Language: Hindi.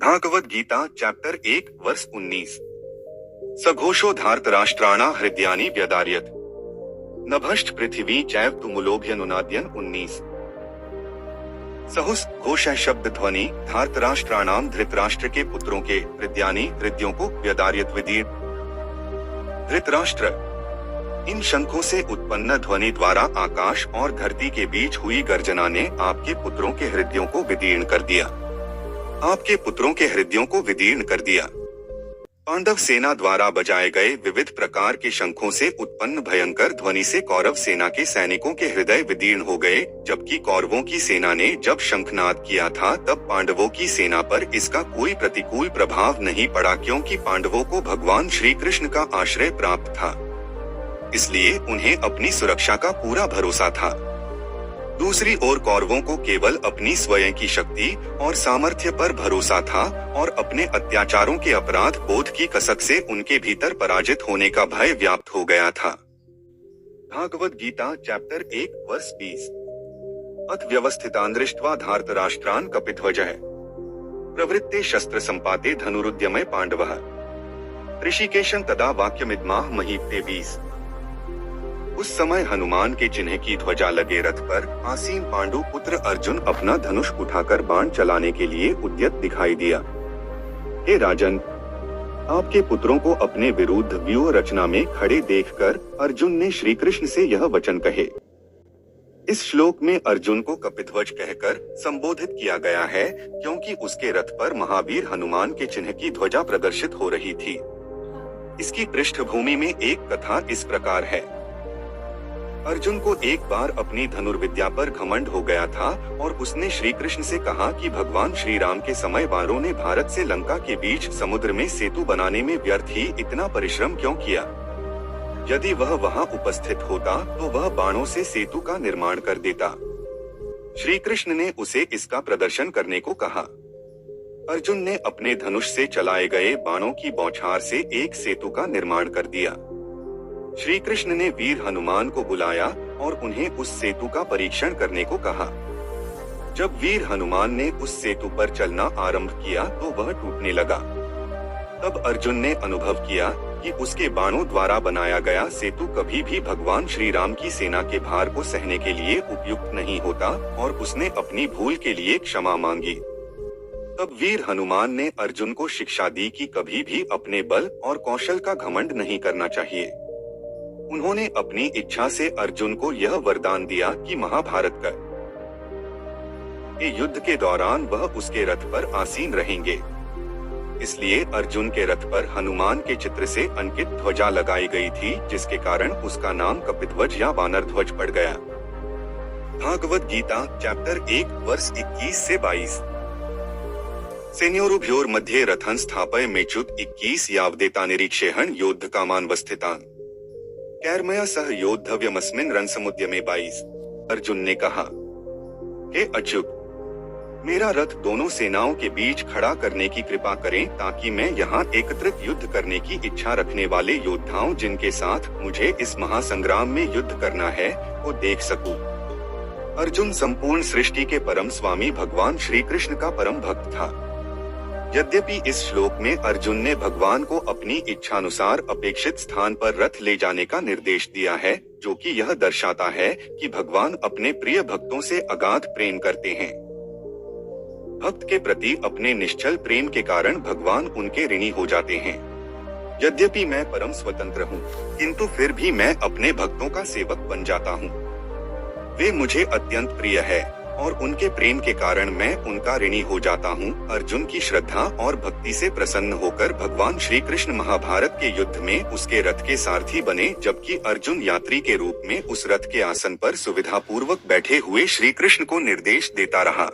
भागवत गीता चैप्टर 1 वर्ष 19। सघोषो धार्तराष्ट्राणा हृदयानि व्यदार्यत नभश्च पृथिवी चैव तुमुलोभ्यनुनाद्यन 19। सहुस घोष शब्द ध्वनि धार्तराष्ट्राणाम धृतराष्ट्र के पुत्रों के हृदयानि हृदयों को व्यदार्यत विदीर्ण। धृतराष्ट्र इन शंखों से उत्पन्न ध्वनि द्वारा आकाश और धरती के बीच हुई गर्जना ने आपके पुत्रों के हृदयों को विदीर्ण कर दिया। आपके पुत्रों के हृदयों को विदीर्ण कर दिया। पांडव सेना द्वारा बजाए गए विविध प्रकार के शंखों से उत्पन्न भयंकर ध्वनि से कौरव सेना के सैनिकों के हृदय विदीर्ण हो गए, जबकि कौरवों की सेना ने जब शंखनाद किया था तब पांडवों की सेना पर इसका कोई प्रतिकूल प्रभाव नहीं पड़ा, क्योंकि पांडवों को भगवान श्री कृष्ण का आश्रय प्राप्त था, इसलिए उन्हें अपनी सुरक्षा का पूरा भरोसा था। दूसरी ओर कौरवों को केवल अपनी स्वयं की शक्ति और सामर्थ्य पर भरोसा था और अपने अत्याचारों के अपराध बोध की कसक से उनके भीतर पराजित होने का भय व्याप्त हो गया था। भागवत गीता चैप्टर 1 वर्ष 20। अथ व्यवस्थितान् दृष्ट्वा धार्तराष्ट्रान् कपिध्वजः प्रवृत्ते शस्त्र संपाते धनुरुद्यमे पांडवः ऋषिकेशं तदा वाक्यमिदमाह महीपते 20। उस समय हनुमान के चिन्ह की ध्वजा लगे रथ पर आसीन पांडु पुत्र अर्जुन अपना धनुष उठाकर बाण चलाने के लिए उद्यत दिखाई दिया। हे राजन, आपके पुत्रों को अपने विरुद्ध व्यूह रचना में खड़े देखकर अर्जुन ने श्री कृष्ण से यह वचन कहे। इस श्लोक में अर्जुन को कपिध्वज कहकर संबोधित किया गया है, क्योंकि उसके रथ पर महावीर हनुमान के चिन्ह की ध्वजा प्रदर्शित हो रही थी। इसकी पृष्ठभूमि में एक कथा इस प्रकार है। अर्जुन को एक बार अपनी धनुर्विद्या पर घमंड हो गया था और उसने श्री कृष्ण से कहा कि भगवान श्री राम के समय वानरों ने भारत से लंका के बीच समुद्र में सेतु बनाने में व्यर्थ ही इतना परिश्रम क्यों किया। यदि वह वहां उपस्थित होता तो वह बाणों से सेतु का निर्माण कर देता। श्री कृष्ण ने उसे इसका प्रदर्शन करने को कहा। अर्जुन ने अपने धनुष से चलाए गए बाणों की बौछार से एक सेतु का निर्माण कर दिया। श्री कृष्ण ने वीर हनुमान को बुलाया और उन्हें उस सेतु का परीक्षण करने को कहा। जब वीर हनुमान ने उस सेतु पर चलना आरंभ किया तो वह टूटने लगा। तब अर्जुन ने अनुभव किया कि उसके बाणों द्वारा बनाया गया सेतु कभी भी भगवान श्री राम की सेना के भार को सहने के लिए उपयुक्त नहीं होता और उसने अपनी भूल के लिए क्षमा मांगी। तब वीर हनुमान ने अर्जुन को शिक्षा दी कि कभी भी अपने बल और कौशल का घमंड नहीं करना चाहिए। उन्होंने अपनी इच्छा से अर्जुन को यह वरदान दिया कि महाभारत के युद्ध के दौरान वह उसके रथ पर आसीन रहेंगे। इसलिए अर्जुन के रथ पर हनुमान के चित्र से अंकित ध्वजा लगाई गई थी, जिसके कारण उसका नाम कपिध्वज या वानर ध्वज पड़ गया। भागवत गीता चैप्टर 1 वर्ष 21 से 22। सेन्योरुभ्योर मध्ये रथं स्थापय मेचुत 21 यावदेता निरीक्षेहण योद्ध कामानवस्थितान् कैर्मया सह योद्धव्यमस्मिन् रणसमुद्यमे 22। अर्जुन ने कहा, हे अच्युत, मेरा रथ दोनों सेनाओं के बीच खड़ा करने की कृपा करें, ताकि मैं यहाँ एकत्रित युद्ध करने की इच्छा रखने वाले योद्धाओं जिनके साथ मुझे इस महासंग्राम में युद्ध करना है को देख सकूं। अर्जुन संपूर्ण सृष्टि के परम स्वामी भगवान श्री कृष्ण का परम भक्त था। यद्यपि इस श्लोक में अर्जुन ने भगवान को अपनी इच्छानुसार अपेक्षित स्थान पर रथ ले जाने का निर्देश दिया है, जो कि यह दर्शाता है कि भगवान अपने प्रिय भक्तों से अगाध प्रेम करते हैं। भक्त के प्रति अपने निश्चल प्रेम के कारण भगवान उनके ऋणी हो जाते हैं। यद्यपि मैं परम स्वतंत्र हूँ, किंतु फिर भी मैं अपने भक्तों का सेवक बन जाता हूँ। वे मुझे अत्यंत प्रिय है और उनके प्रेम के कारण मैं उनका ऋणी हो जाता हूँ। अर्जुन की श्रद्धा और भक्ति से प्रसन्न होकर भगवान श्री कृष्ण महाभारत के युद्ध में उसके रथ के सारथी बने, जबकि अर्जुन यात्री के रूप में उस रथ के आसन पर सुविधा पूर्वक बैठे हुए श्री कृष्ण को निर्देश देता रहा।